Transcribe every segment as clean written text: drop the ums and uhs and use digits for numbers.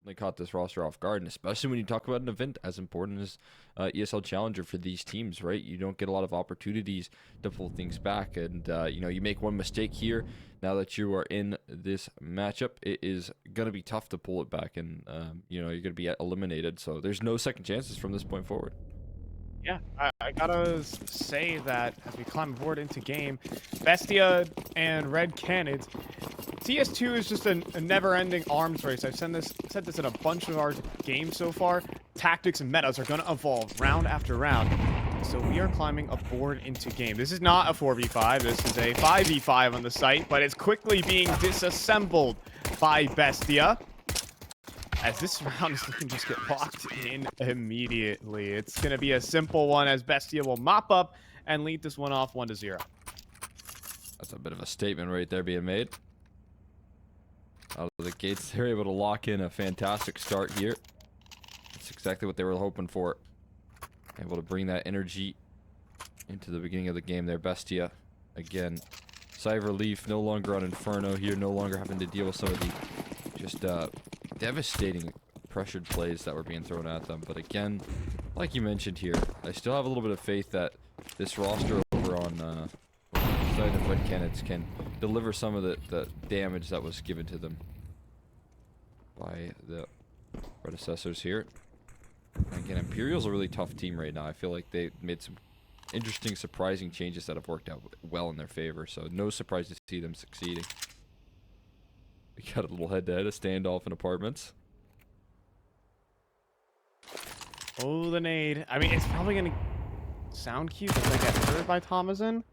They caught this roster off guard, and especially when you talk about an event as important as ESL Challenger for these teams, right? You don't get a lot of opportunities to pull things back, and you know, you make one mistake here. Now that you are in this matchup, it is gonna be tough to pull it back, and you know, you're gonna be eliminated. So there's no second chances from this point forward. Yeah, I gotta say that as we climb aboard into game, BESTIA and Red Canids, CS2 is just a never-ending arms race. I've said this in a bunch of our games so far. Tactics and metas are gonna evolve round after round. So we are climbing aboard into game. This is not a 4v5, this is a 5v5 on the site, but it's quickly being disassembled by BESTIA, as this round is looking to just get locked in immediately. It's going to be a simple one as BESTIA will mop up and lead this one off 1-0. That's a bit of a statement right there being made. Out of the gates, they're able to lock in a fantastic start here. That's exactly what they were hoping for. Able to bring that energy into the beginning of the game there. BESTIA, again, sigh of relief, no longer on Inferno here, no longer having to deal with some of the just devastating pressured plays that were being thrown at them. But again, like you mentioned here, I still have a little bit of faith that this roster over on the side of Red Canids can deliver some of the damage that was given to them by the predecessors here. And again, Imperial's a really tough team right now. I feel like they made some interesting, surprising changes that have worked out well in their favor. So no surprise to see them succeeding. We got a little head-to-head, a standoff in apartments. Oh, the nade. I mean, it's probably going to sound cute if they get heard by Thomason.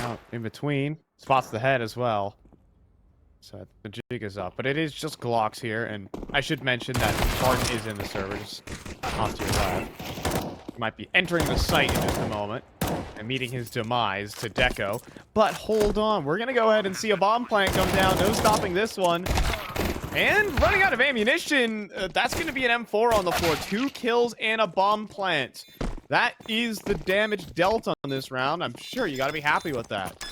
Out in between. Spots the head as well. So the jig is up. But it is just Glocks here. And I should mention that Harden is in the server. Just off to your left. Might be entering the site in just a moment. And meeting his demise to Deco. But hold on, we're gonna go ahead and see a bomb plant come down. No stopping this one. And running out of ammunition, that's gonna be an M4 on the floor. 2 kills and a bomb plant. That is the damage dealt on this round. I'm sure you gotta be happy with that.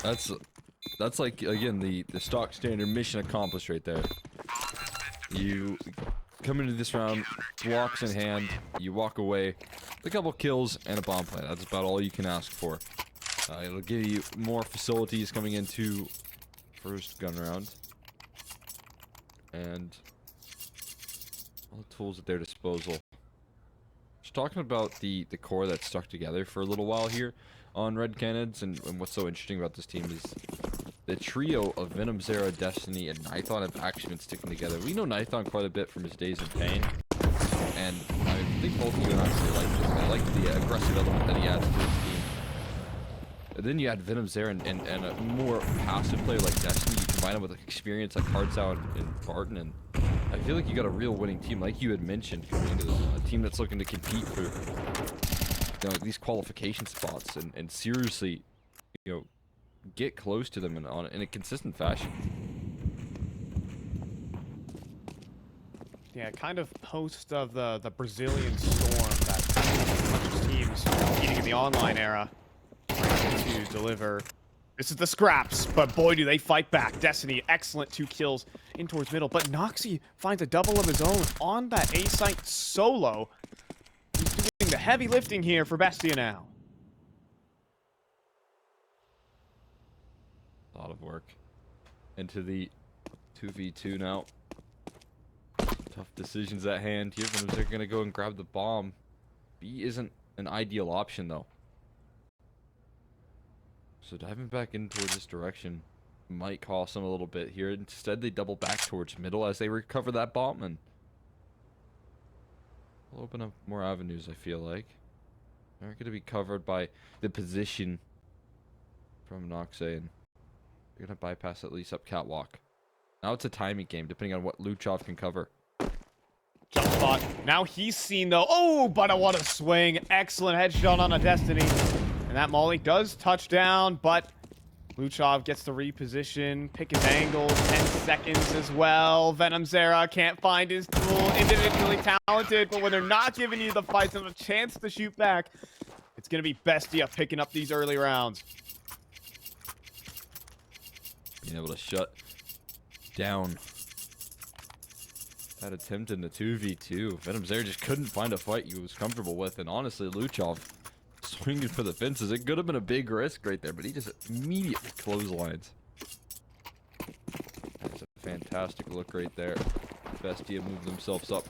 That's like, again, the stock standard mission accomplished right there. You come into this round, blocks in hand, you walk away, a couple kills and a bomb plant. That's about all you can ask for. It'll give you more facilities coming into first gun round, and all the tools at their disposal. Just talking about the core that's stuck together for a little while here on Red Canids, and what's so interesting about this team is the trio of venomzera, Destiny, and Nithon have actually been sticking together. We know Nithon quite a bit from his days in Pain, and I think both of you and I really like this. I like the aggressive element that he adds to his team. And then you add venomzera and a more passive player like Destiny. You combine him with experience like hardzao and Barton, and I feel like you got a real winning team, like you had mentioned, coming into this, a team that's looking to compete for, you know, these qualification spots and seriously, you know, get close to them in a consistent fashion. Yeah, kind of post of the Brazilian storm that a bunch of teams competing in the online era to deliver. This is the scraps, but boy, do they fight back. Destiny, excellent 2 kills in towards middle, but Noxy finds a double of his own on that A site solo. He's doing the heavy lifting here for BESTIA now. A lot of work into the 2v2 now. Tough decisions at hand here, but they're gonna go and grab the bomb. B isn't an ideal option though. So diving back in towards this direction might cost them a little bit here. Instead, they double back towards middle as they recover that bomb, and will open up more avenues, I feel like. They're going to be covered by the position from Noxay, and they're going to bypass at least up catwalk. Now it's a timing game, depending on what Luchov can cover. Jump spot. Now he's seen though. Oh, but what a swing. Excellent headshot on a Destiny. And that Molly does touch down, but Luchov gets to reposition, pick his angles, 10 seconds as well. venomzera can't find his tool, individually talented, but when they're not giving you the fights and a chance to shoot back, it's going to be BESTIA picking up these early rounds. Being able to shut down. That attempt in the 2v2. venomzera just couldn't find a fight he was comfortable with, and honestly, Luchov swinging for the fences. It could have been a big risk right there, but he just immediately clotheslines. That's a fantastic look right there. BESTIA moved themselves up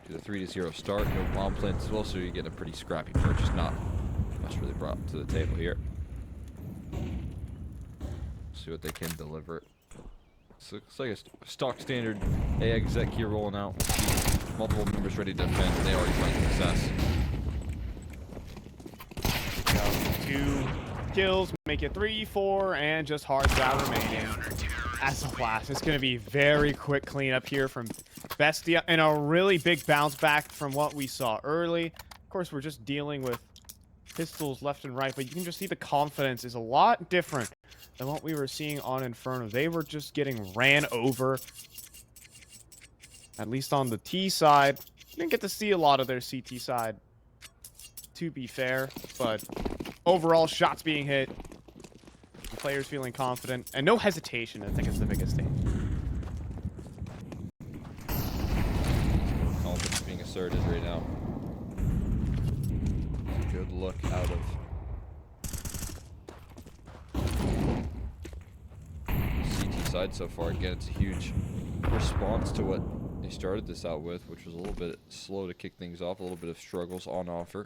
to the 3-0 start. No bomb plants as well, so you get a pretty scrappy purchase. Not much really brought to the table here. See what they can deliver. So it's like a stock standard exec here rolling out. Multiple members ready to defend. They already find success. 2 kills, make it 3, 4, and just hardzao remaining. As a last, it's going to be very quick cleanup here from BESTIA, and a really big bounce back from what we saw early. Of course, we're just dealing with pistols left and right, but you can just see the confidence is a lot different than what we were seeing on Inferno. They were just getting ran over, at least on the T side. Didn't get to see a lot of their CT side, to be fair, but overall, shots being hit, players feeling confident, and no hesitation, I think, is the biggest thing. Confidence being asserted right now. Good look out of CT side so far. Again, it's a huge response to what they started this out with, which was a little bit slow to kick things off, a little bit of struggles on offer.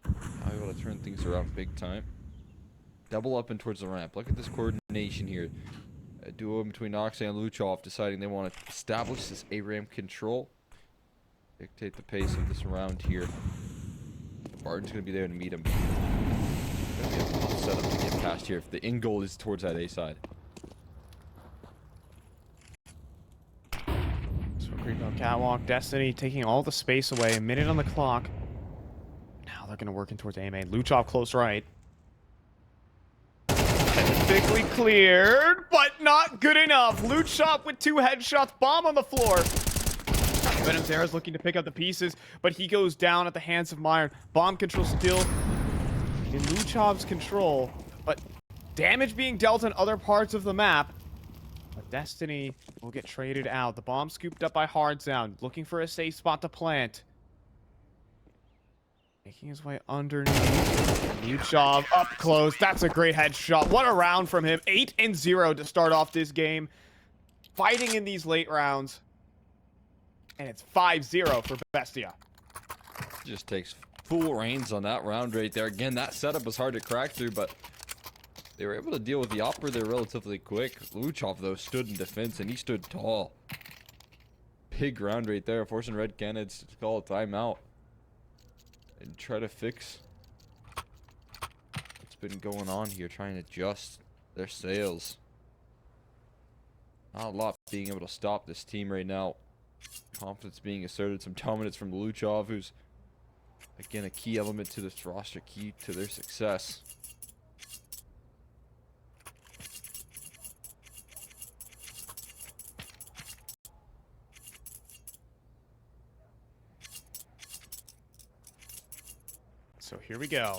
Now able to turn things around big time. Double up and towards the ramp. Look at this coordination here. A duo between Oxy and Luchov deciding they want to establish this A-ramp control. Dictate the pace of this round here. Barton's going to be there to meet him. Going to be a tough setup to get past here if the end goal is towards that A side. So creep up catwalk. Destiny taking all the space away. A minute on the clock. Now they're going to work in towards A main. Luchov close right. Technically cleared, but not good enough. Luchov with 2 headshots. Bomb on the floor. venomzera's looking to pick up the pieces, but he goes down at the hands of Myron. Bomb control still in Luchov's control, but damage being dealt on other parts of the map. But Destiny will get traded out. The bomb scooped up by hardzao, looking for a safe spot to plant. Making his way underneath. Luchov up close. That's a great headshot. What a round from him. 8-0 to start off this game. Fighting in these late rounds. And it's 5-0 for BESTIA. Just takes full reins on that round right there. Again, that setup was hard to crack through, but they were able to deal with the opera there relatively quick. Luchov, though, stood in defense, and he stood tall. Big round right there, forcing Red Canids to call a timeout and try to fix what's been going on here, trying to adjust their sails. Not a lot being able to stop this team right now. Confidence being asserted, some dominance from Luchov, who's again a key element to this roster, key to their success. So here we go.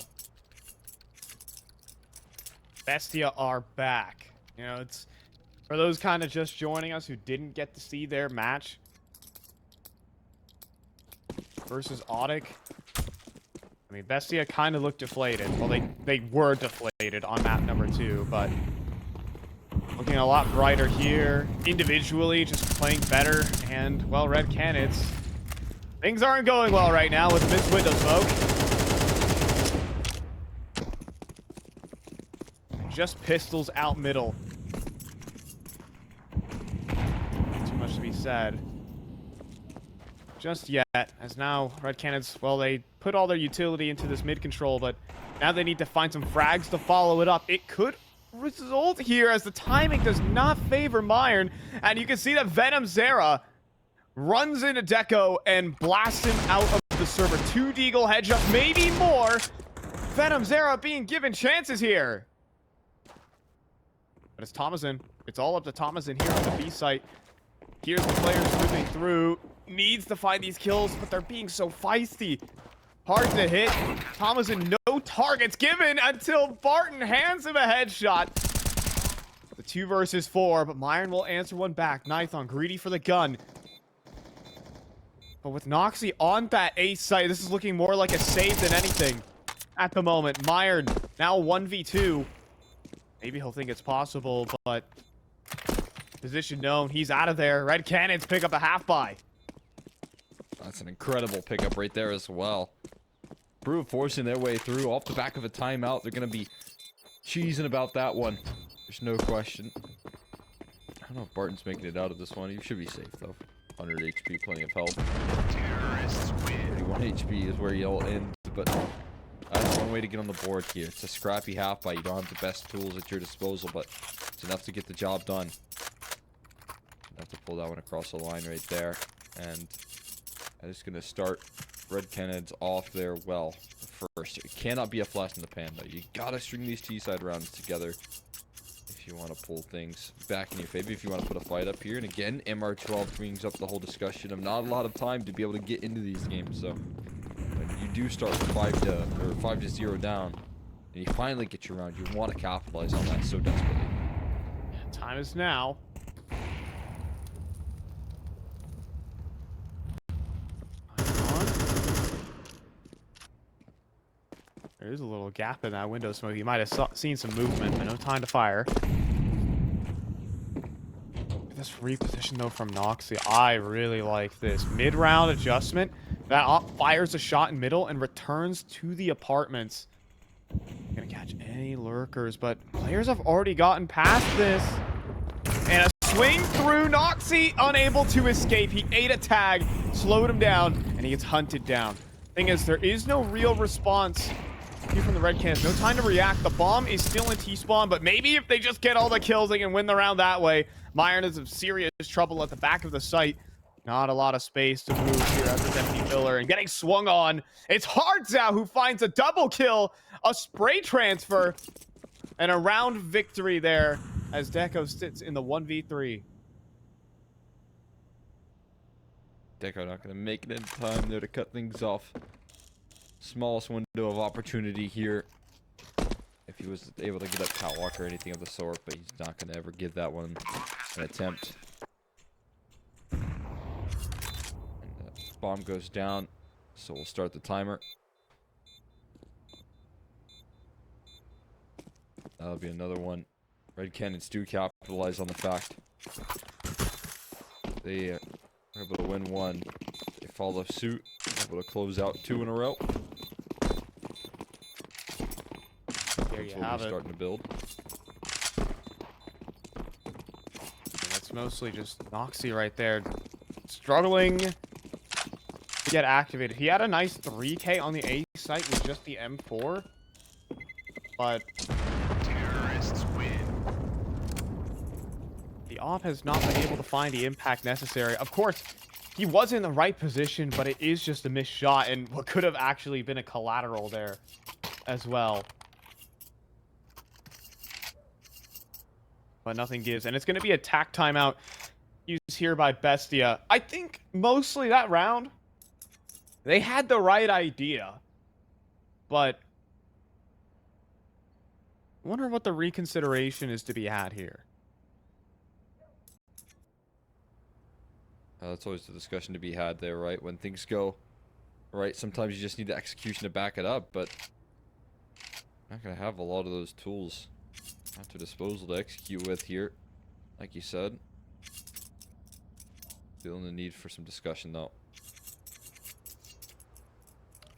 BESTIA are back. You know, it's for those kind of just joining us who didn't get to see their match versus Audic. I mean, BESTIA kind of looked deflated. Well, they were deflated on map number 2, but looking a lot brighter here. Individually, just playing better. And, well, Red Canids, things aren't going well right now with missed window smoke. Just pistols out middle. Too much to be said just yet, as now Red Canids, well, they put all their utility into this mid control, but now they need to find some frags to follow it up. It could result here as the timing does not favor Myron, and you can see that venomzera runs into Deco and blasts him out of the server. 2 deagle headshots, maybe more. venomzera being given chances here. But it's Thomason. It's all up to Thomason here on the B site. Here's the players moving through. Needs to find these kills, but they're being so feisty. Hard to hit. Thomason, no targets given until Barton hands him a headshot. The 2 versus 4, but Myron will answer one back. Nithon greedy for the gun. But with Noxy on that A site, this is looking more like a save than anything at the moment. Myron now 1v2. Maybe he'll think it's possible, but position known. He's out of there. Red Canids pick up a half buy. That's an incredible pickup right there as well. Brew forcing their way through off the back of a timeout. They're going to be cheesing about that one. There's no question. I don't know if Barton's making it out of this one. He should be safe, though. 100 HP, plenty of health. 31 HP is where you'll end, but that's one way to get on the board here. It's a scrappy half buy. You don't have the best tools at your disposal, but it's enough to get the job done. Have to pull that one across the line right there. And I'm just going to start Red Canids off there well first. It cannot be a flash in the pan, though. You got to string these T-side rounds together if you want to pull things back in your favor, if you want to put a fight up here. And again, MR12 brings up the whole discussion of not a lot of time to be able to get into these games. So when you do start 5-0 down, and you finally get your round, you want to capitalize on that so desperately. Time is now. There is a little gap in that window smoke. You might have seen some movement, but no time to fire. This reposition, though, from Noxy, I really like this. Mid-round adjustment. That op fires a shot in middle and returns to the apartments. Gonna catch any lurkers, but players have already gotten past this. And a swing through Noxy, unable to escape. He ate a tag, slowed him down, and he gets hunted down. Thing is, there is no real response here from the Red Canids. No time to react. The bomb is still in T-spawn, but maybe if they just get all the kills, they can win the round that way. Myron is in serious trouble at the back of the site. Not a lot of space to move here at this empty pillar, and getting swung on. It's hardzao who finds a double kill, a spray transfer, and a round victory there as Deco sits in the 1v3. Deco not going to make it in time there to cut things off. Smallest window of opportunity here. If he was able to get up catwalk or anything of the sort, but he's not going to ever give that one an attempt. And bomb goes down, so we'll start the timer. That'll be another one. Red Canids do capitalize on the fact they are able to win one. They follow suit, able to close out 2 in a row. There you have it. Starting to build. That's mostly just Noxy right there, struggling to get activated. He had a nice 3K on the A site with just the M4, but terrorists win. The op has not been able to find the impact necessary. Of course, he was in the right position, but it is just a missed shot, and what could have actually been a collateral there as well. But nothing gives, and it's going to be a tack timeout used here by BESTIA. I think mostly that round, they had the right idea, but I wonder what the reconsideration is to be had here. That's always the discussion to be had there, right? When things go right, sometimes you just need the execution to back it up, but you're not going to have a lot of those tools at your disposal to execute with here, like you said. Feeling the need for some discussion, though.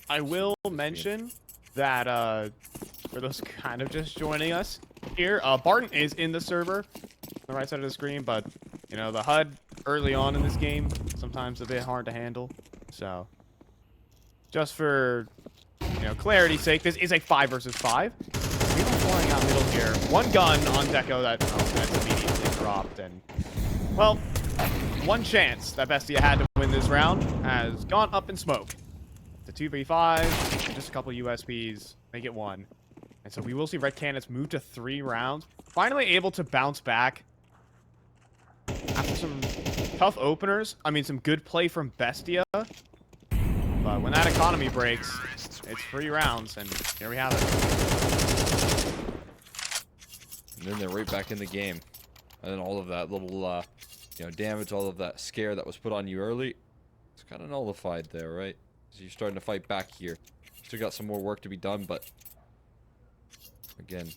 I will mention that, for those kind of just joining us here, Barton is in the server on the right side of the screen, but, you know, the HUD early on in this game, sometimes a bit hard to handle. So, just for, you know, clarity's sake, this is a 5 versus 5. People flying out middle here. One gun on Deco that's immediately dropped, and, well, one chance that BESTIA had to win this round has gone up in smoke. It's a 2v5, just a couple USPs, make it 1. And so we will see Red Canids move to 3 rounds. Finally able to bounce back after some tough openers. I mean, some good play from BESTIA. But when that economy breaks, it's 3 rounds, and here we have it. And then they're right back in the game. And then all of that little, you know, damage, all of that scare that was put on you early, it's kind of nullified there, right? So you're starting to fight back here. Still got some more work to be done, but again,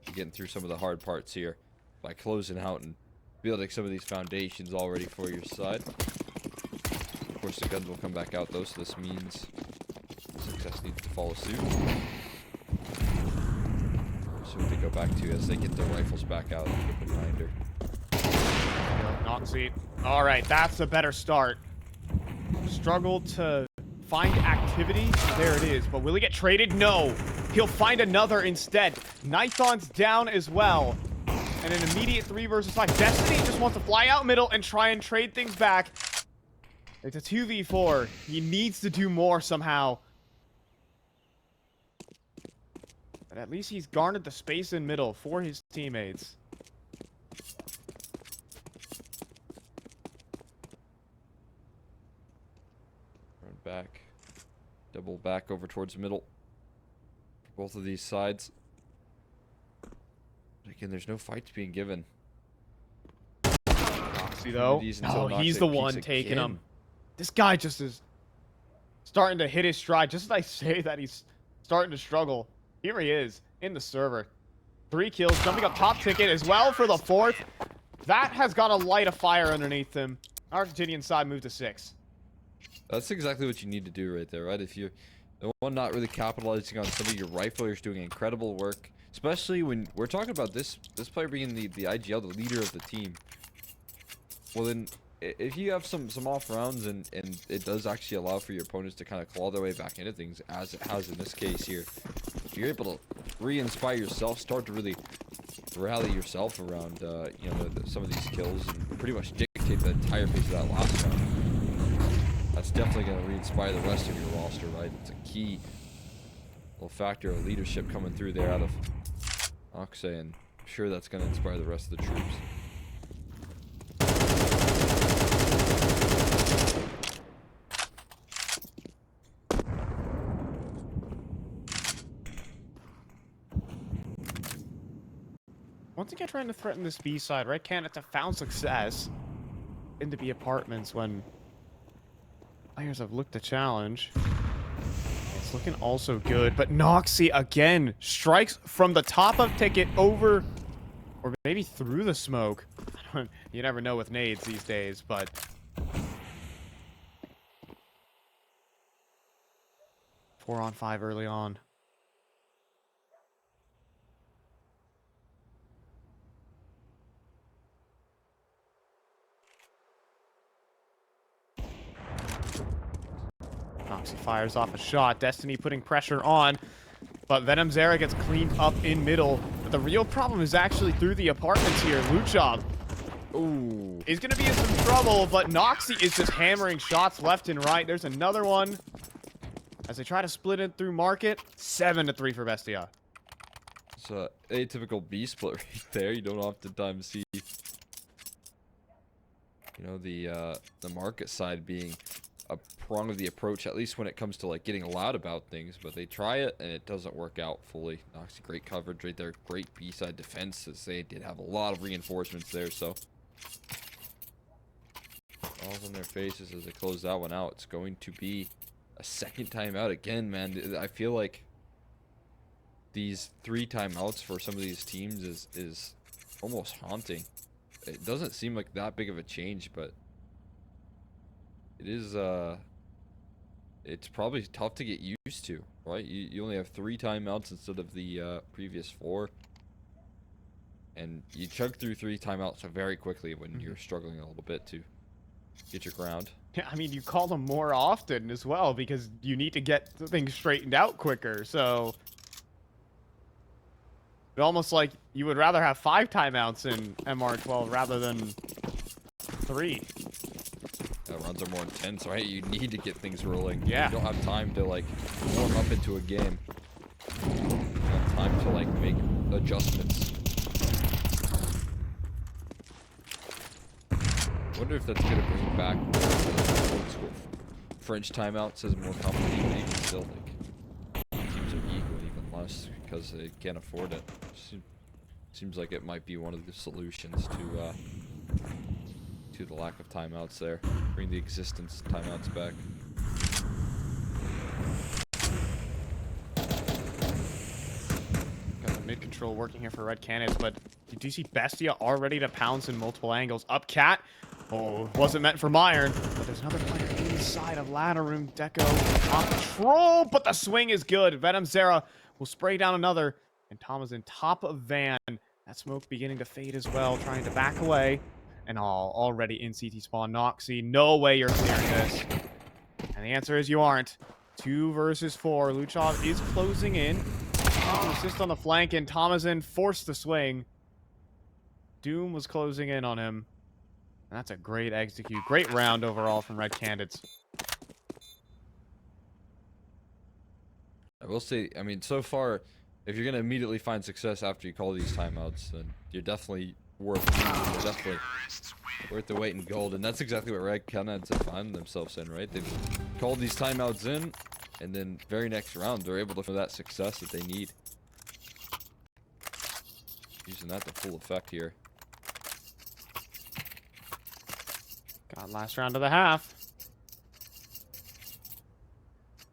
you're getting through some of the hard parts here by closing out and building some of these foundations already for your side. Of course, the guns will come back out though, so this means success needs to follow suit. So what they go back to as they get their rifles back out. Quick reminder. Noxie. All right, that's a better start. Struggled to find activity. There it is. But will he get traded? No. He'll find another instead. Nithon's down as well. And an immediate 3 versus 5. Destiny just wants to fly out middle and try and trade things back. It's a 2v4. He needs to do more somehow. But at least he's garnered the space in middle for his teammates. Run back. Double back over towards the middle. For both of these sides. But again, there's no fights being given. Noxie though. No, he's the one taking him. This guy just is starting to hit his stride. Just as I say that, he's starting to struggle. Here he is in the server. 3 kills, jumping up top ticket as well for the 4th. That has got a light of fire underneath him. Argentinian side moved to 6. That's exactly what you need to do right there, right? If you're the one not really capitalizing on some of your riflers doing incredible work, especially when we're talking about this player being the IGL, the leader of the team. Well then, if you have some off rounds and it does actually allow for your opponents to kind of claw their way back into things, as it has in this case here, if you're able to re-inspire yourself, start to really rally yourself around you know, some of these kills and pretty much dictate the entire pace of that last round, that's definitely going to re-inspire the rest of your roster, right? It's a key little factor of leadership coming through there out of Oxay, and I'm sure that's going to inspire the rest of the troops. Once again, trying to threaten this B side, right? Canids have found success into B apartments when players have looked to challenge. It's looking also good, but Noxie again strikes from the top of ticket over, or maybe through the smoke. You never know with nades these days, but 4 on 5 early on. Noxie fires off a shot. Destiny putting pressure on. But venomzera gets cleaned up in middle. But the real problem is actually through the apartments here. Luchov is going to be in some trouble. But Noxie is just hammering shots left and right. There's another one. As they try to split it through market. 7-3 for BESTIA. It's a atypical B split right there. You don't oftentimes see, you know, the market side being a prong of the approach, at least when it comes to like getting loud about things, but they try it and it doesn't work out fully. Noxie, great coverage right there, great B-side defense, as they did have a lot of reinforcements there, so balls on their faces as they close that one out. It's going to be a second timeout again, man. I feel like these 3 timeouts for some of these teams is almost haunting. It doesn't seem like that big of a change, but it is, it's probably tough to get used to, right? You only have 3 timeouts instead of the previous 4. And you chug through 3 timeouts very quickly when you're struggling a little bit to get your ground. Yeah, I mean, you call them more often as well because you need to get things straightened out quicker, so it's almost like you would rather have 5 timeouts in MR12 rather than 3. Runs are more intense, right? You need to get things rolling. Yeah. You don't have time to like warm up into a game. You don't have time to like make adjustments. Wonder if that's gonna bring back old school French timeouts as more competition, but even still, like teams are equal, even less because they can't afford it. Seems like it might be one of the solutions to the lack of timeouts there. Bring the existence of timeouts back. Got the mid control working here for Red Canids, but you do see Bestia already to pounce in multiple angles. Up cat. Oh, wasn't meant for Myron, but there's another player inside of ladder room. Deco on control, but the swing is good. venomzera will spray down another, and Tom is in top of Van. That smoke beginning to fade as well, trying to back away. And already in CT spawn. Noxy, no way you're clearing this. And the answer is you aren't. 2 versus 4. Luchov is closing in. Assist on the flank, and Thomason forced the swing. Doom was closing in on him. And that's a great execute. Great round overall from Red Canids. I will say, I mean, so far, if you're going to immediately find success after you call these timeouts, then you're definitely worth the weight in gold. And that's exactly what Red Canids have found themselves in, right? They've called these timeouts in, and then very next round, they're able to find that success that they need. Using that to full effect here. Got last round of the half.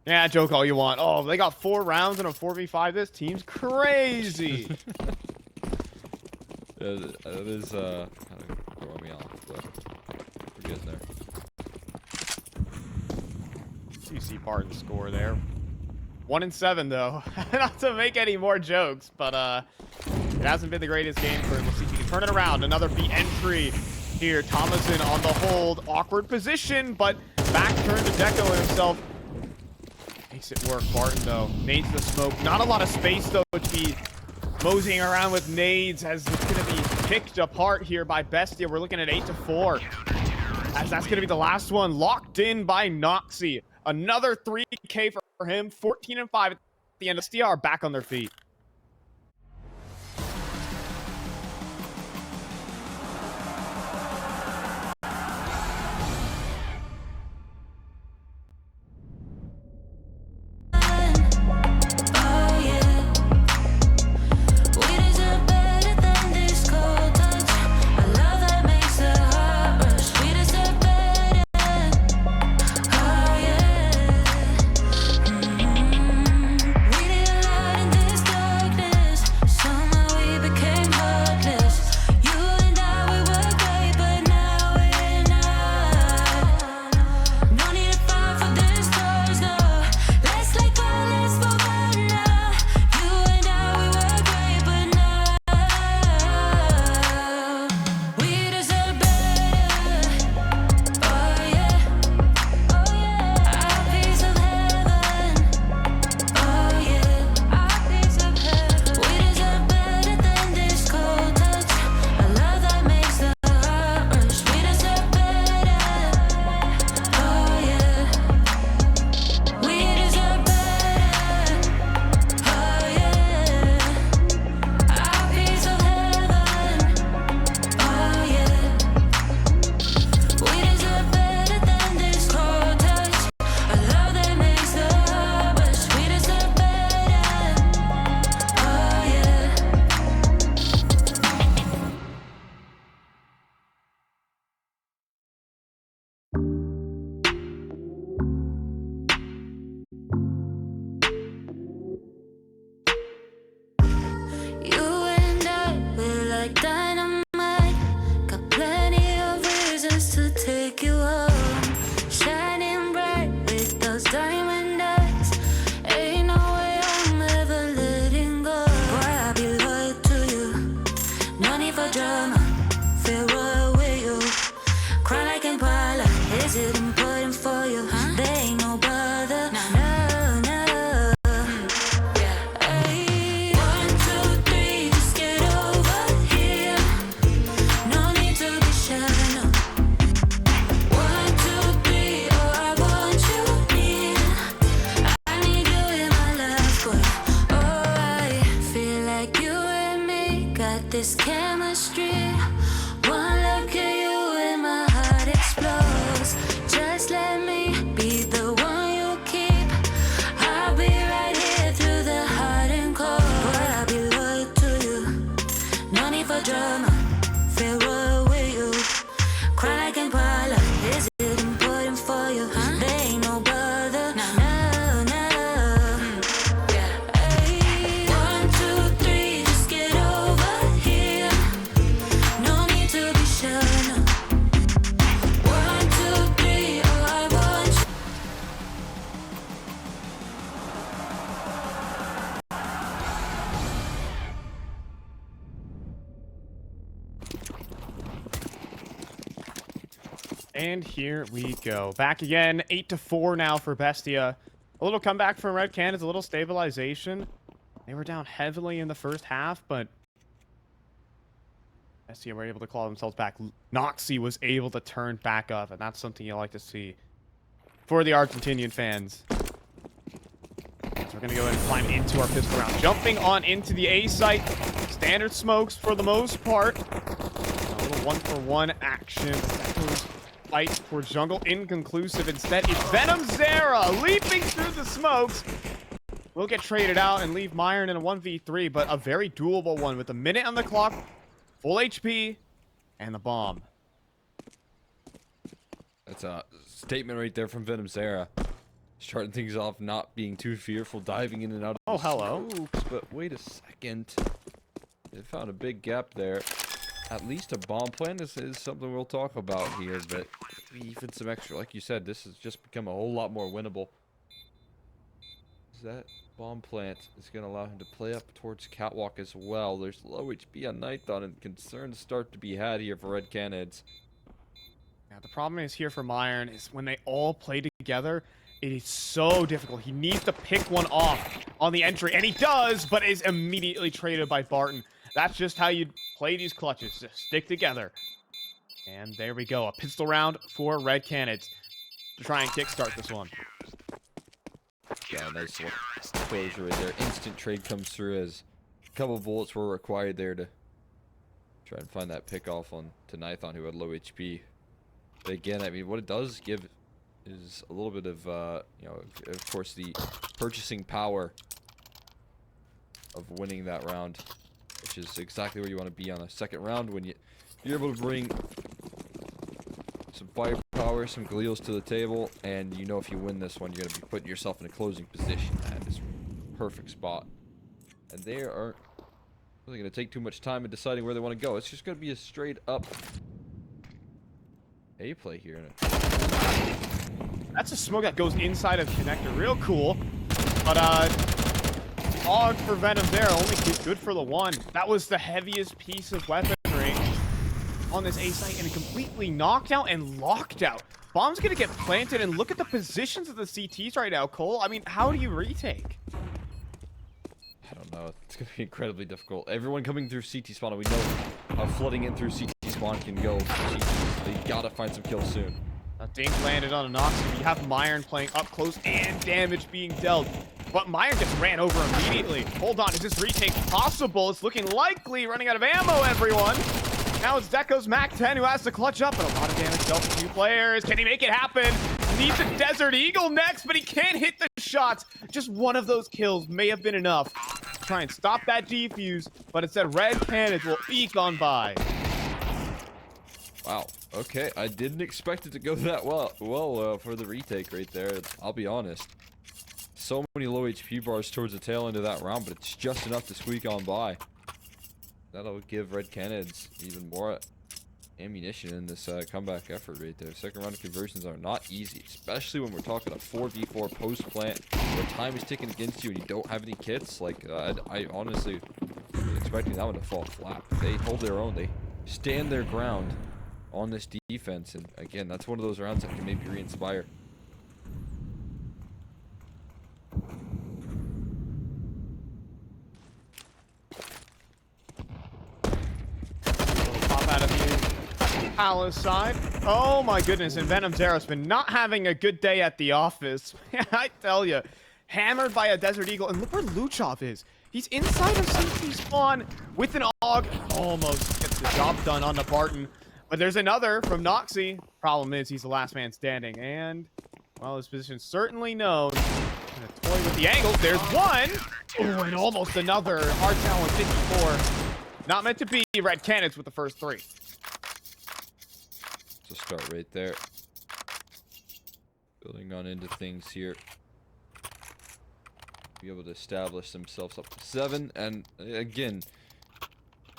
Yeah, joke all you want. Oh, they got 4 rounds in a 4v5. This team's crazy. It is, kind of throwing me off, but we're good there. You see Barton score there. 1-7, though. Not to make any more jokes, but it hasn't been the greatest game for him. We'll see if he can turn it around. Another B entry here. Thomason on the hold. Awkward position, but back turn to Deco and himself. Makes it work. Barton, though, nades the smoke. Not a lot of space, though, to be moseying around with nades, as it's going to be picked apart here by Bestia. We're looking at 8-4. As that's going to be the last one. Locked in by Noxy. Another 3K for him. 14-5 at the end. Bestia are back on their feet. This chemistry, one look at you and my heart explodes. Just let me be the one you keep. I'll be right here through the hot and cold. But I'll be loyal to you. No drama. Feel royal with you. Cry like Impala. Is it important for you? There ain't no bother. No. Hey, 1, 2, 3, just get over here. No need to be sure. No. 1, 2, 3, oh, I want you. And here we go. Back again. 8-4 now for Bestia. A little comeback from Red Canids, a little stabilization. They were down heavily in the first half, but Bestia were able to claw themselves back. Noxy was able to turn back up, and that's something you like to see for the Argentinian fans. So we're going to go ahead and climb into our pistol round. Jumping on into the A site. Standard smokes for the most part. A little one-for-one action. Echoes fight for jungle inconclusive. Instead, it's venomzera leaping through the smokes. We'll get traded out and leave Myron in a 1v3, but a very doable one with a minute on the clock, full HP, and the bomb. That's a statement right there from venomzera. Starting things off, not being too fearful, diving in and out of Oh, hello. smokes, but wait a second. They found a big gap there. At least a bomb plan is something we'll talk about here, but even some extra, like you said, this has just become a whole lot more winnable. That bomb plant is going to allow him to play up towards catwalk as well. There's low HP on Nighthon, and concerns start to be had here for Red Canids. Yeah, the problem is here for Myron is when they all play together, it is so difficult. He needs to pick one off on the entry, and he does, but is immediately traded by Barton. That's just how you play these clutches. Just stick together. And there we go. A pistol round for Red Canids to try and kickstart this one. Yeah, nice little closure right there. Instant trade comes through as a couple bullets were required there to try and find that pick off on to Nighthon, who had low HP. But again, I mean, what it does give is a little bit of, you know, of course, the purchasing power of winning that round, which is exactly where you want to be on a second round when you're able to bring some firepower, some gleals to the table, and you know if you win this one, you're going to be putting yourself in a closing position at this perfect spot. And they aren't really going to take too much time in deciding where they want to go. It's just going to be a straight up A play here. That's a smoke that goes inside of connector. Real cool. But, Og for venomzera only good for the one. That was the heaviest piece of weaponry on this A site, and completely knocked out and locked out. Bomb's gonna get planted, and look at the positions of the CTs right now, Cole. I mean, how do you retake? I don't know. It's gonna be incredibly difficult. Everyone coming through CT spawn, and we know how flooding in through CT spawn can go. They gotta find some kills soon. A dink landed on a Nox. You have Myron playing up close and damage being dealt. But Myron gets ran over immediately. Hold on, is this retake possible? It's looking likely. Running out of ammo, everyone. Now it's Deco's Mac-10 who has to clutch up, and a lot of damage dealt to two players. Can he make it happen? Needs a Desert Eagle next, but he can't hit the shots. Just one of those kills may have been enough to try and stop that defuse, but instead Red Canids will eke on by. Wow. Okay, I didn't expect it to go that well for the retake right there. I'll be honest. So many low HP bars towards the tail end of that round, but it's just enough to squeak on by. That'll give Red Canids even more ammunition in this comeback effort right there. Second round of conversions are not easy, especially when we're talking a 4v4 post plant where time is ticking against you and you don't have any kits. Like, I honestly was expecting that one to fall flat. They hold their own. They stand their ground on this defense, and again, that's one of those rounds that can maybe re-inspire. Pop out of the Palace side. Oh my goodness, and venomzera's been not having a good day at the office. I tell you, hammered by a Desert Eagle, and look where Luchov is. He's inside of CT spawn with an AUG. Almost gets the job done on the Barton. But there's another from Noxy. Problem is, he's the last man standing. And, well, his position's certainly known. Gonna toy with the angles. There's one. Oh, and almost another. Hardzao on 54. Not meant to be. Red Canids with the first 3. So start right there. Building on into things here. Be able to establish themselves up to 7. And again,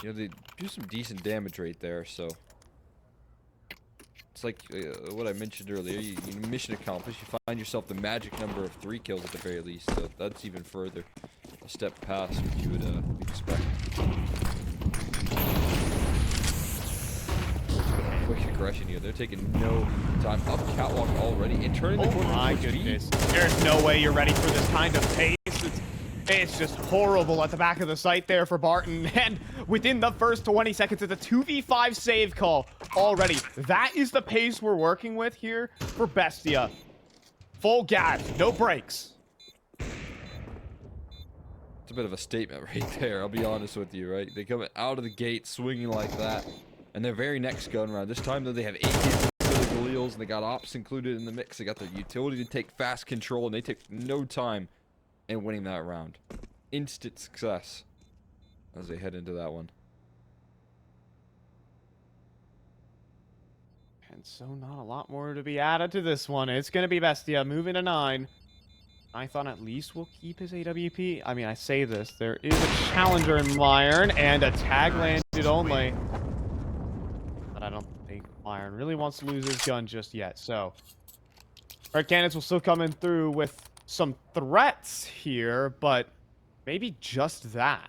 you know, they do some decent damage right there. So it's like what I mentioned earlier. You mission accomplished. You find yourself the magic number of 3 kills at the very least. So that's even further a step past what you would expect. Quick aggression here. They're taking no time. Up catwalk already and turning the corner. Oh my goodness. There's no way you're ready for this kind of pace. It's just horrible at the back of the site there for Barton. And within the first 20 seconds, it's a 2v5 save call already. That is the pace we're working with here for Bestia. Full gas, no brakes. It's a bit of a statement right there. I'll be honest with you, right? They come out of the gate swinging like that. And their very next gun round, this time though they have 8 hits for the Galils, and they got ops included in the mix. They got their utility to take fast control, and they take no time in winning that round. Instant success as they head into that one. And so not a lot more to be added to this one. It's going to be Bestia moving to 9. Python at least will keep his AWP. I mean, I say this. There is a challenger in Myron, and a tag landed only. But I don't think Myron really wants to lose his gun just yet. So, Red Canids will still come in through with some threats here, but maybe just that.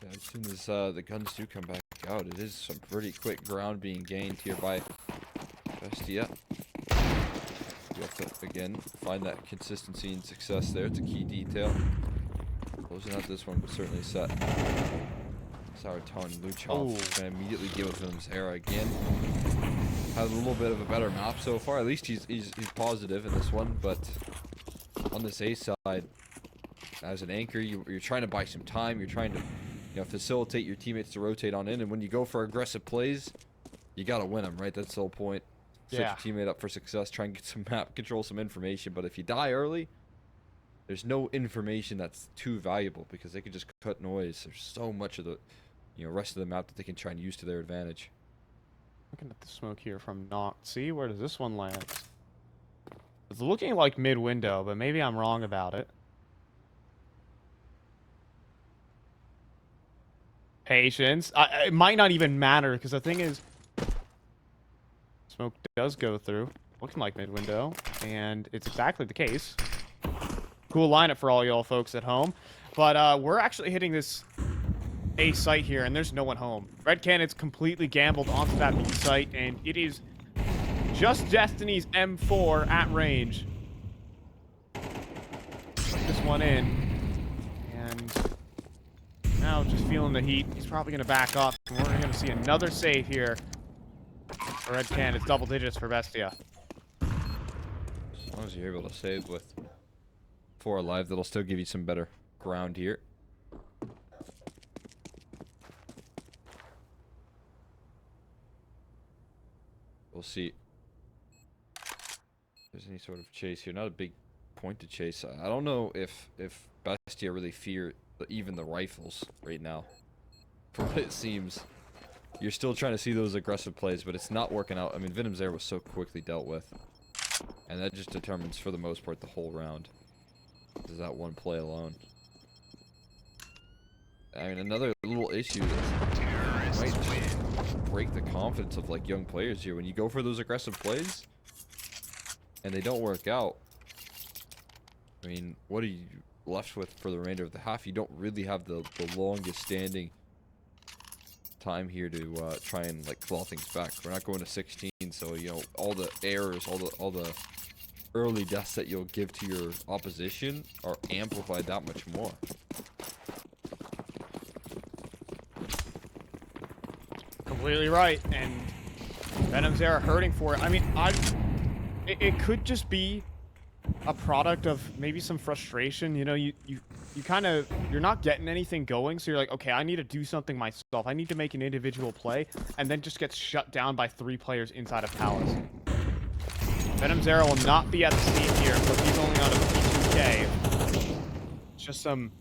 Yeah, as soon as the guns do come back out, it is some pretty quick ground being gained here by Bestia. You have to, again, find that consistency and success there. It's a key detail. Closing out this one, but certainly set. Sourton Luchov can immediately deal with venomzera again. Has a little bit of a better map so far. At least he's positive in this one, but on this A side, as an anchor, you're trying to buy some time. You're trying to, you know, facilitate your teammates to rotate on in. And when you go for aggressive plays, you gotta win them, right? That's the whole point. Set your teammate up for success. Try and get some map control, some information. But if you die early, there's no information that's too valuable because they can just cut noise. There's so much of the, you know, rest of the map that they can try and use to their advantage. Looking at the smoke here from Noxy. Where does this one land? It's looking like mid-window, but maybe I'm wrong about it. Patience. It might not even matter, because the thing is, smoke does go through. Looking like mid-window, and it's exactly the case. Cool lineup for all y'all folks at home. But we're actually hitting this A site here, and there's no one home. Red Canids completely gambled onto that B site, and it is just Destiny's M4 at range. Put this one in, and now just feeling the heat. He's probably going to back up, and we're going to see another save here for Red Canids. Double digits for Bestia. As long as you're able to save with 4 alive, that'll still give you some better ground here. We'll see if there's any sort of chase here. Not a big point to chase. I don't know if Bestia really fear even the rifles right now. From what it seems, you're still trying to see those aggressive plays, but it's not working out. I mean, venomzera was so quickly dealt with, and that just determines, for the most part, the whole round. Does that one play alone? I mean, another little issue that might just break the confidence of like young players here. When you go for those aggressive plays and they don't work out, I mean, what are you left with for the remainder of the half? You don't really have the longest standing time here to try and like claw things back. We're not going to 16, so you know all the errors, all the early deaths that you'll give to your opposition are amplified that much more. Completely right, and venomzera hurting for it. I mean, it could just be a product of maybe some frustration. You know, you kind of, you're not getting anything going, so you're like, okay, I need to do something myself. I need to make an individual play, and then just gets shut down by 3 players inside of Palace. venomzera will not be at the scene here, but he's only on a P2K. Just some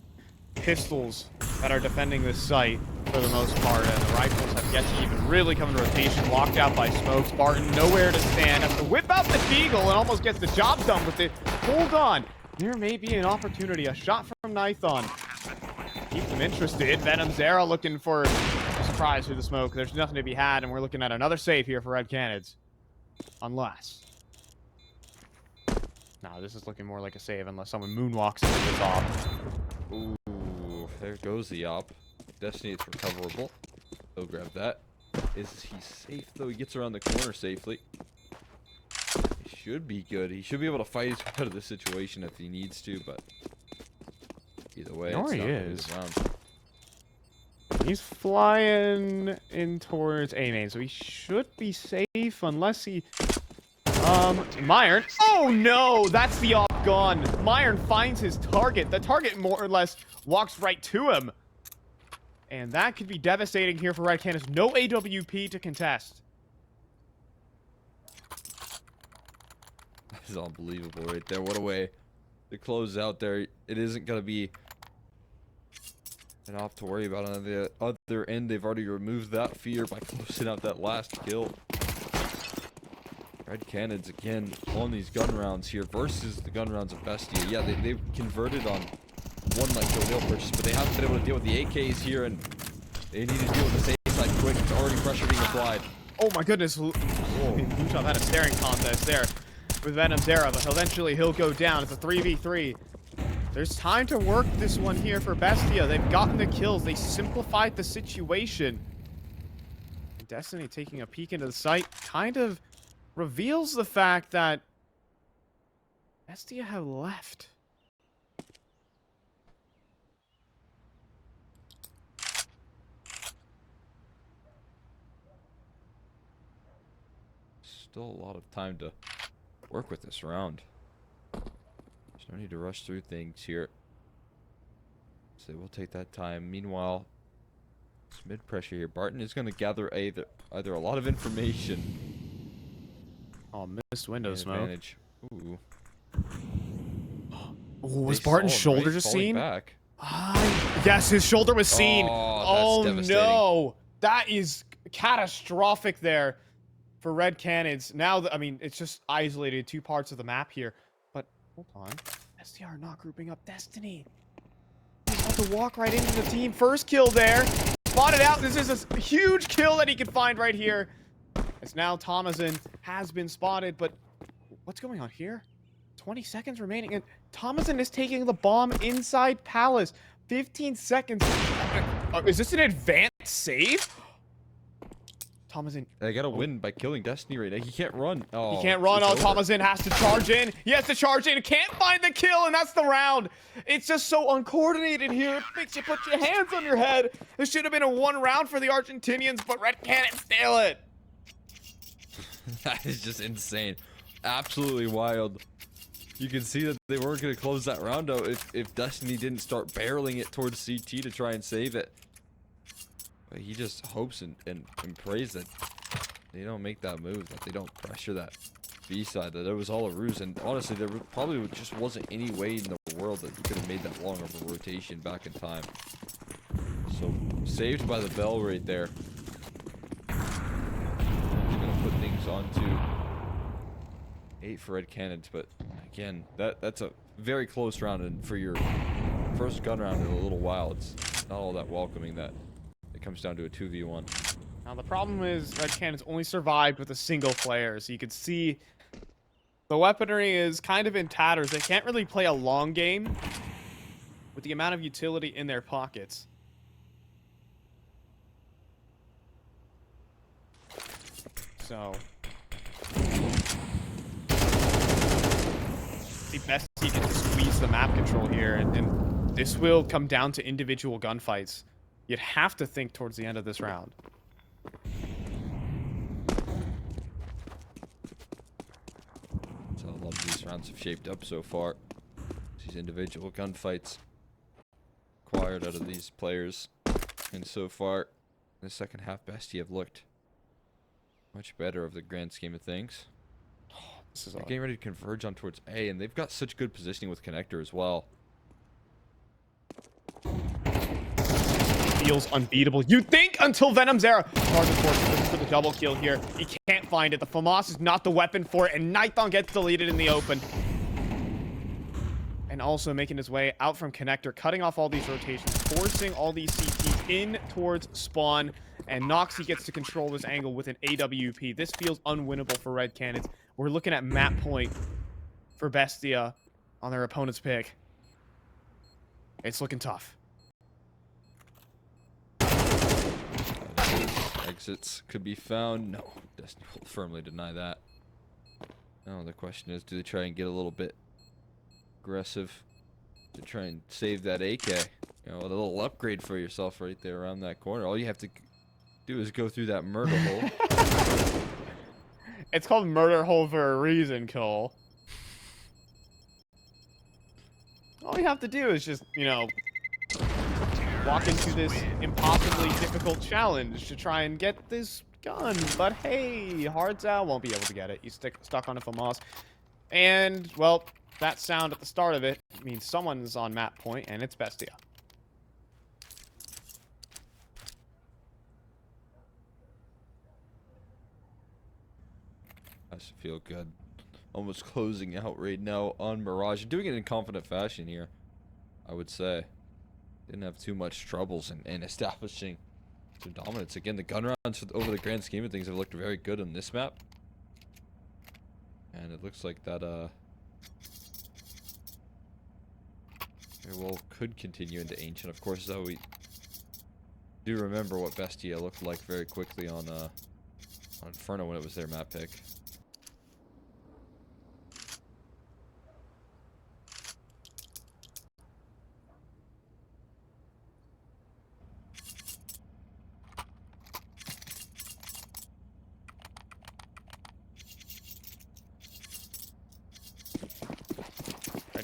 pistols that are defending this site for the most part, and the rifles have yet to even really come into rotation. Locked out by smokes. Barton nowhere to stand. Has to whip out the deagle and almost gets the job done with it. Hold on. There may be an opportunity. A shot from Nython. Keep them interested. venomzera looking for a surprise through the smoke. There's nothing to be had, and we're looking at another save here for Red Canids. Unless... No, this is looking more like a save unless someone moonwalks into this op. Ooh, there goes the op. Destiny, it's recoverable. He'll grab that. Is he safe, though? He gets around the corner safely. He should be good. He should be able to fight his way out of this situation if he needs to, but... Either way, There it's he not is. around. He's flying in towards A main, so he should be safe unless he... Myron. Oh no! That's the op gone. Myron finds his target. The target more or less walks right to him. And that could be devastating here for Red Canids. No AWP to contest. This is unbelievable right there. What a way to close out there. It isn't going to be an op to worry about on the other end. They've already removed that fear by closing out that last kill. Red Canids again on these gun rounds here versus the gun rounds of BESTIA. Yeah, they've converted on one like the wheel purchase, but they haven't been able to deal with the AKs here, and they need to deal with the safe side quick. It's already pressure being applied. Oh my goodness. Luchov had a staring contest there with venomzera, but eventually he'll go down. It's a 3v3. There's time to work this one here for BESTIA. They've gotten the kills. They simplified the situation. Destiny taking a peek into the site kind of reveals the fact that BESTIA have left. Still a lot of time to work with this round. There's no need to rush through things here. So we'll take that time. Meanwhile, it's mid pressure here. Barton is going to gather either a lot of information. Oh, missed window smoke. Advantage. Ooh. Oh, was They Barton's saw him, shoulder right? just Falling seen? back. Yes, his shoulder was seen. Oh, that's devastating. No. That is catastrophic there for Red Canids. Now, I mean, it's just isolated 2 parts of the map here. But, hold on. BESTIA are not grouping up Destiny. He's about to walk right into the team. First kill there. Spotted out. This is a huge kill that he can find right here. As now Thomason has been spotted, but what's going on here? 20 seconds remaining, and Thomason is taking the bomb inside Palace. 15 seconds. Is this an advanced save? Thomason. They got to win by killing Destiny right now. He can't run. Oh, He can't run. it's Oh, over. Thomason has to charge in. He has to charge in. Can't find the kill, and that's the round. It's just so uncoordinated here. It makes you put your hands on your head. This should have been a 1 round for the Argentinians, but Red Canids steal it. That is just insane. Absolutely wild. You can see that they weren't going to close that round out if Destiny didn't start barreling it towards CT to try and save it. But he just hopes and prays that they don't make that move, that they don't pressure that B side, that it was all a ruse. And honestly, there probably just wasn't any way in the world that you could have made that long of a rotation back in time. So, saved by the bell right there. Put things on to 8 for Red Canids, but again, that's a very close round, and for your first gun round in a little while, it's not all that welcoming that it comes down to a 2v1. Now the problem is Red Canids only survived with a single player, so you can see the weaponry is kind of in tatters. They can't really play a long game with the amount of utility in their pockets. So, the best he can squeeze the map control here, and this will come down to individual gunfights. You'd have to think towards the end of this round. That's how a lot of these rounds have shaped up so far. These individual gunfights acquired out of these players, and so far, in the second half, BESTIA have looked much better of the grand scheme of things. This is They're getting ready to converge on towards A, and they've got such good positioning with Connector as well. Feels unbeatable. You think until venomzera. Hard to force looking for the double kill here. He can't find it. The FAMAS is not the weapon for it, and Nighthon gets deleted in the open. And also making his way out from Connector, cutting off all these rotations, forcing all these CTs in towards spawn, and Noxy gets to control this angle with an AWP. This feels unwinnable for Red Canids. We're looking at map point for Bestia on their opponent's pick. It's looking tough. Exits could be found. No, Destiny will firmly deny that. Now the question is, do they try and get a little bit aggressive to try and save that AK? You know, a little upgrade for yourself right there around that corner. All you have to do is go through that murder hole. It's called murder hole for a reason, Cole. All you have to do is just, you know, walk into this impossibly difficult challenge to try and get this gun. But hey, hardzao won't be able to get it. He's stuck on a FAMAS. And, well, that sound at the start of it means someone's on map point, and it's Bestia. Has to feel good. Almost closing out right now on Mirage. Doing it in confident fashion here, I would say. Didn't have too much troubles in establishing some dominance. Again, the gun rounds over the grand scheme of things have looked very good on this map. And it looks like that, very well could continue into Ancient. Of course, though, we do remember what Bestia looked like very quickly on Inferno when it was their map pick.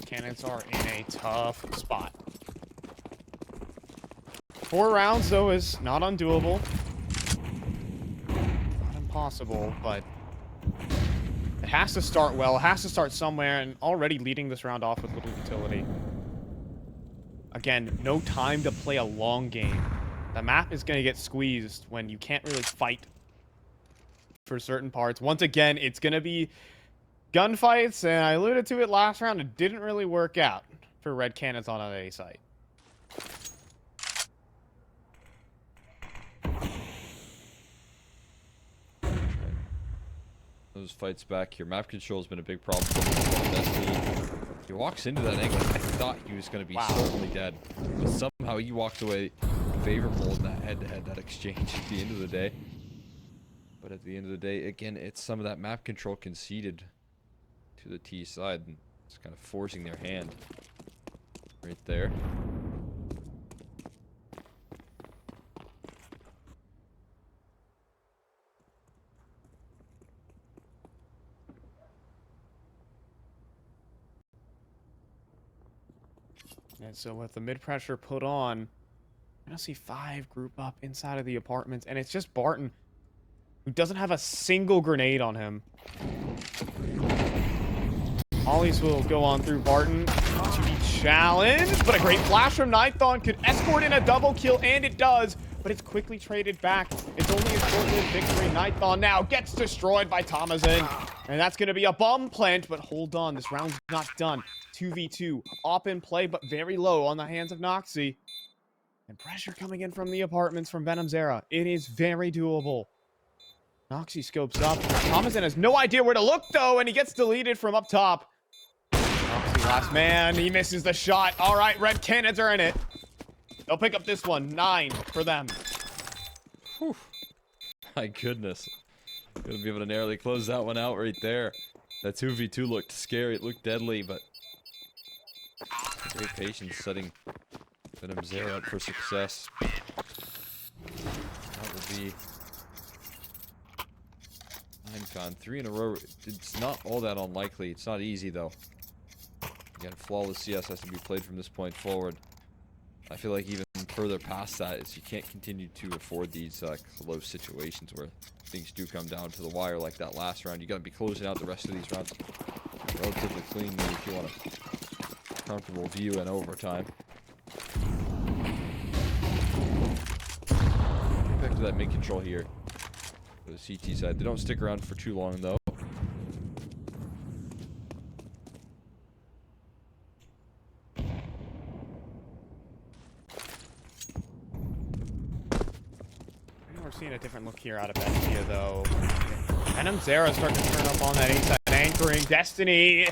Canids are in a tough spot. 4 rounds, though, is not undoable. Not impossible, but it has to start well. It has to start somewhere, and already leading this round off with little utility. Again, no time to play a long game. The map is going to get squeezed when you can't really fight for certain parts. Once again, it's going to be gunfights, and I alluded to it last round. It didn't really work out for Red Canids on an A site. Those fights back here. Map control has been a big problem for Destiny. He walks into that angle. I thought he was going to be certainly dead, but somehow he walked away favorable in that head-to-head, that exchange at the end of the day. But at the end of the day, again, it's some of that map control conceded to the T side, and it's kind of forcing their hand right there. And so with the mid pressure put on, we're gonna see 5 group up inside of the apartments, and it's just Barton, who doesn't have a single grenade on him. Ollies will go on through Barton to be challenged, but a great flash from Nighthon could escort in a double kill, and it does, but it's quickly traded back. It's only a short-lived victory. Nighthon now gets destroyed by Thomason, and that's going to be a bomb plant, but hold on, this round's not done. 2v2, op in play, but very low on the hands of Noxy. And pressure coming in from the apartments from venomzera. It is very doable. Noxy scopes up. Thomason has no idea where to look, though, and he gets deleted from up top. Noxy last man. He misses the shot. All right, Red Canids are in it. They'll pick up this one. 9 for them. Whew. My goodness. Gonna be able to narrowly close that one out right there. That 2v2 looked scary. It looked deadly, but great patience setting venomzera up for success. That will be 9 con. 3 in a row. It's not all that unlikely. It's not easy, though. Again, flawless CS has to be played from this point forward. I feel like even further past that is you can't continue to afford these close situations where things do come down to the wire like that last round. You got to be closing out the rest of these rounds relatively cleanly if you want a comfortable view in overtime. Back to that mid control here for the CT side. They don't stick around for too long though. We're seeing a different look here out of BESTIA, though. Venomzera starting to turn up on that A-side anchoring. Destiny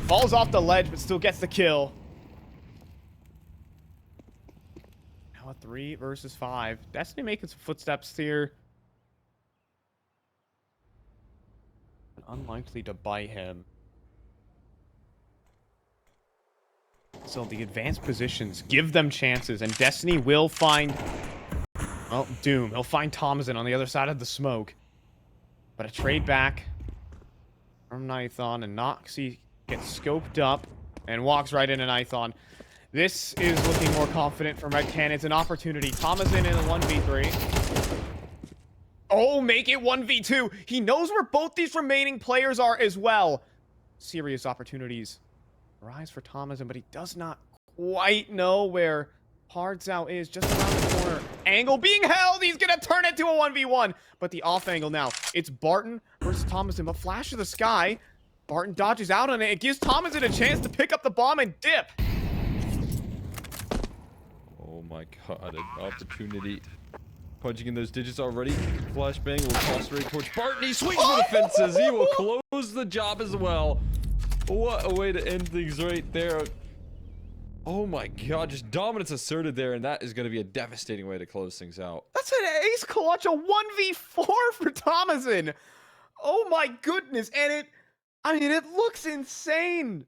falls off the ledge, but still gets the kill. Now a 3 versus 5. Destiny making some footsteps here. Unlikely to bite him. So the advanced positions give them chances, and Destiny will find... well, Doom. He'll find Thomason on the other side of the smoke. But a trade back from Nithon, and Noxy gets scoped up and walks right into Nithon. This is looking more confident for Red Canids. An opportunity. Thomason in a 1v3. Oh, make it 1v2. He knows where both these remaining players are as well. Serious opportunities arise for Thomason, but he does not quite know where hardzao is. Just around the corner. Angle being held. He's going to turn it to a 1v1. But the off angle now. It's Barton versus Thomason. But flash to the sky. Barton dodges out on it. It gives Thomason a chance to pick up the bomb and dip. Oh my god, an opportunity. Punching in those digits already. Flashbang will toss right towards Barton. He swings for the fences. He will close the job as well. What a way to end things right there. Oh my god, just dominance asserted there, and that is going to be a devastating way to close things out. That's an ace clutch, a 1v4 for Thomason. Oh my goodness, and it looks insane.